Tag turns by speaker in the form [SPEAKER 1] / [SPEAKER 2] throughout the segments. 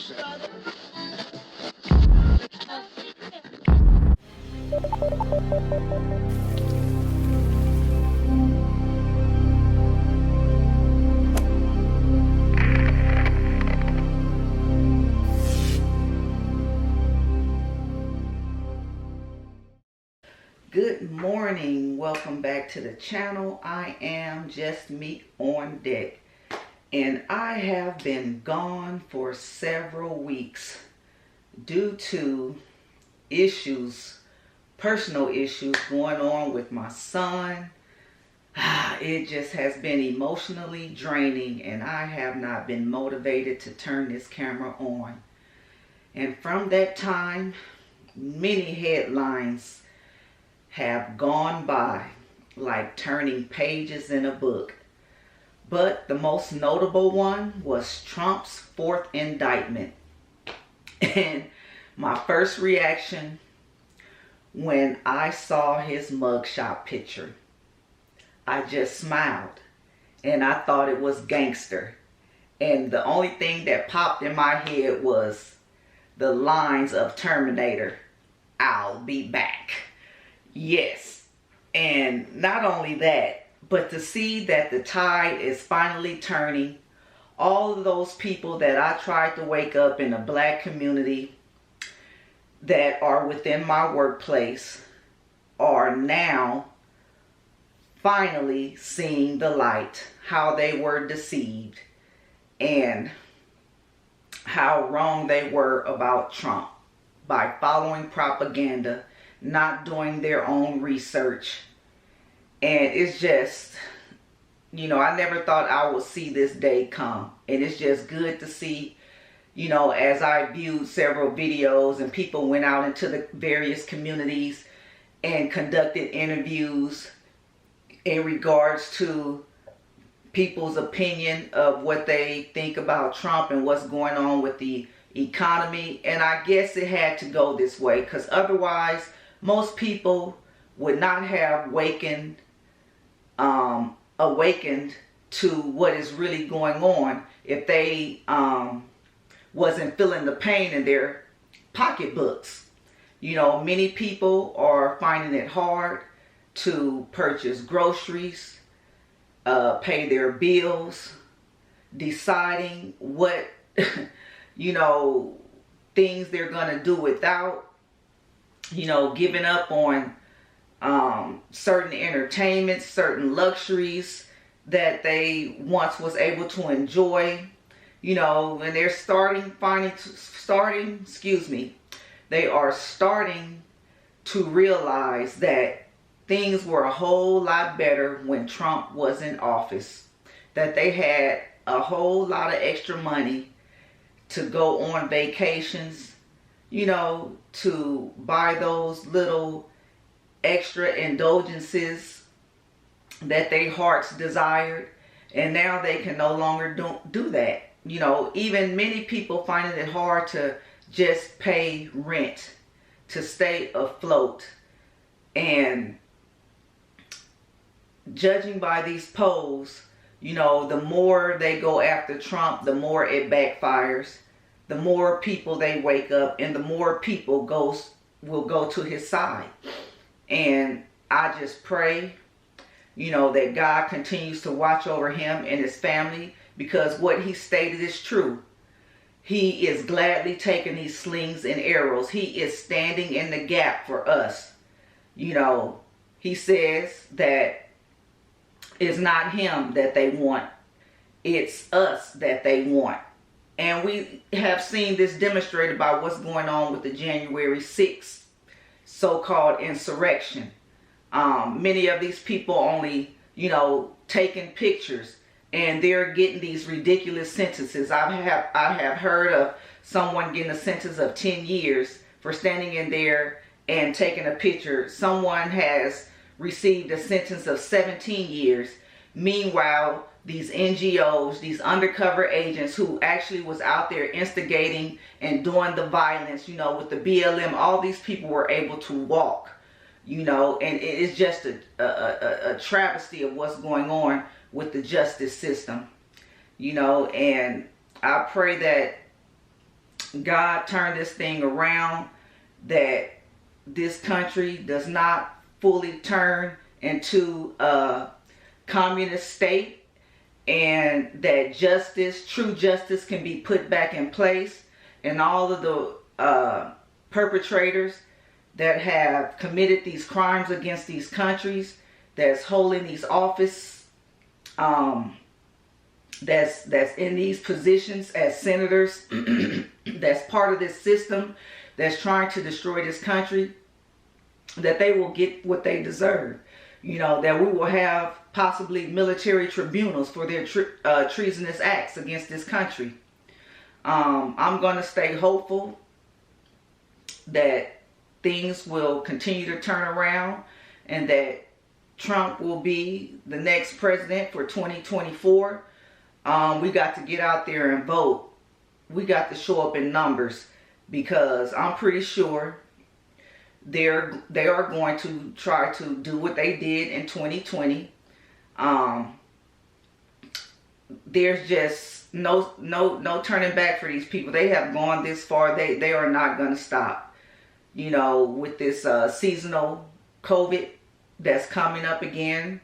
[SPEAKER 1] Good morning. Welcome back to the channel. I am Just Meat on Deck, and I have been gone for several weeks due to personal issues going on with my son. It just has been emotionally draining, and I have not been motivated to turn this camera on. And from that time, many headlines have gone by like turning pages in a book. But the most notable one was Trump's fourth indictment. And my first reaction when I saw his mugshot picture, I just smiled and I thought it was gangster. And the only thing that popped in my head was the lines of Terminator, "I'll be back." Yes, and not only that, but to see that the tide is finally turning. All of those people that I tried to wake up in the black community that are within my workplace are now finally seeing the light, how they were deceived and how wrong they were about Trump by following propaganda, not doing their own research. And it's just, I never thought I would see this day come. And it's just good to see, as I viewed several videos and people went out into the various communities and conducted interviews in regards to people's opinion of what they think about Trump and what's going on with the economy. And I guess it had to go this way, because otherwise most people would not have awakened to what is really going on if they wasn't feeling the pain in their pocketbooks. Many people are finding it hard to purchase groceries, pay their bills, deciding what things they're gonna do without, giving up on certain entertainments, certain luxuries that they once was able to enjoy, and they're they are starting to realize that things were a whole lot better when Trump was in office, that they had a whole lot of extra money to go on vacations, to buy those little extra indulgences that their hearts desired. And now they can no longer do that. Even many people finding it hard to just pay rent to stay afloat. And judging by these polls, the more they go after Trump, the more it backfires. The more people they wake up, and the more people will go to his side. And I just pray, that God continues to watch over him and his family, because what he stated is true. He is gladly taking these slings and arrows. He is standing in the gap for us. He says that it's not him that they want. It's us that they want. And we have seen this demonstrated by what's going on with the January 6th so-called insurrection. Many of these people only, taking pictures, and they're getting these ridiculous sentences. I have heard of someone getting a sentence of 10 years for standing in there and taking a picture. Someone has received a sentence of 17 years. Meanwhile, these NGOs, these undercover agents who actually was out there instigating and doing the violence, with the BLM, all these people were able to walk, and it is just a travesty of what's going on with the justice system, and I pray that God turn this thing around, that this country does not fully turn into a communist state, and that justice, true justice, can be put back in place, and all of the perpetrators that have committed these crimes against these countries, that's holding these office, that's in these positions as senators, that's part of this system that's trying to destroy this country, that they will get what they deserve. You know, that we will have possibly military tribunals for their treasonous acts against this country. I'm going to stay hopeful that things will continue to turn around, and that Trump will be the next president for 2024. We got to get out there and vote. We got to show up in numbers, because I'm pretty sure they are going to try to do what they did in 2020. There's just no turning back for these people. They have gone this far. They are not going to stop. You know, with this seasonal COVID that's coming up again.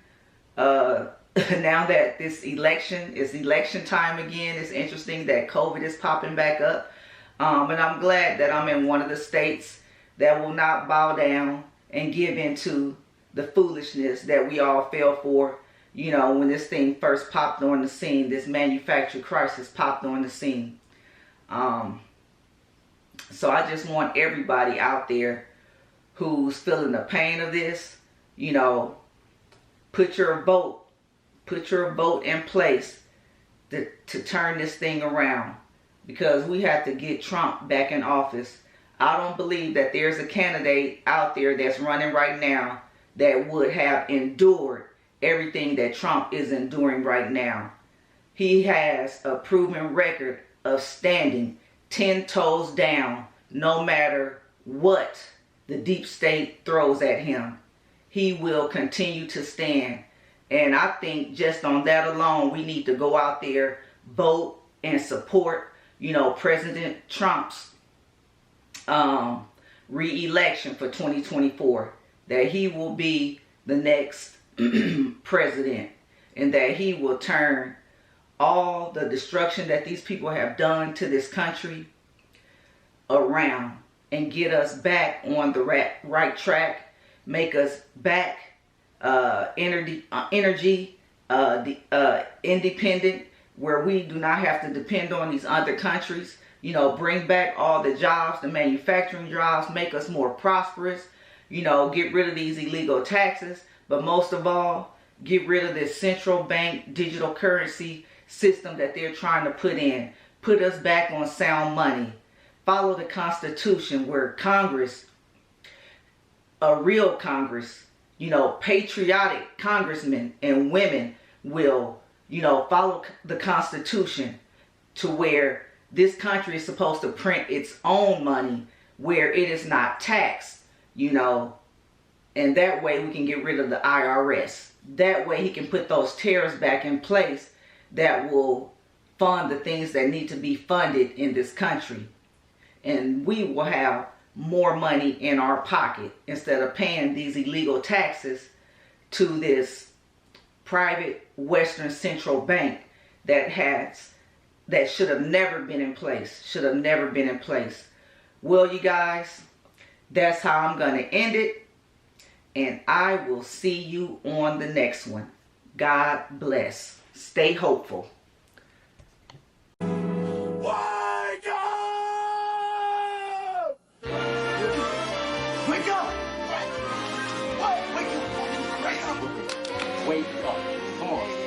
[SPEAKER 1] Now that this election is election time again, it's interesting that COVID is popping back up. And I'm glad that I'm in one of the states that will not bow down and give into the foolishness that we all fell for. You know, when this thing first popped on the scene, this manufactured crisis popped on the scene. So I just want everybody out there who's feeling the pain of this, you know, put your vote in place to turn this thing around, because we have to get Trump back in office. I don't believe that there's a candidate out there that's running right now that would have endured everything that Trump is enduring right now. He has a proven record of standing 10 toes down no matter what the deep state throws at him. He will continue to stand. And I think just on that alone, we need to go out there, vote, and support, you know, President Trump's re-election for 2024. That he will be the next president, and that he will turn all the destruction that these people have done to this country around and get us back on the right track, make us back energy independent, where we do not have to depend on these other countries. You know, bring back all the jobs, the manufacturing jobs, make us more prosperous. You know, get rid of these illegal taxes, but most of all, get rid of this central bank digital currency system that they're trying to put in. Put us back on sound money. Follow the Constitution, where Congress, a real Congress, you know, patriotic congressmen and women will, you know, follow the Constitution, to where this country is supposed to print its own money, where it is not taxed, you know, and that way we can get rid of the IRS. That way he can put those tariffs back in place that will fund the things that need to be funded in this country. And we will have more money in our pocket instead of paying these illegal taxes to this private Western central bank that should have never been in place. Well, you guys, that's how I'm going to end it. And I will see you on the next one. God bless. Stay hopeful.
[SPEAKER 2] Wake up! Wake up! Wake up! Wake up! Come on.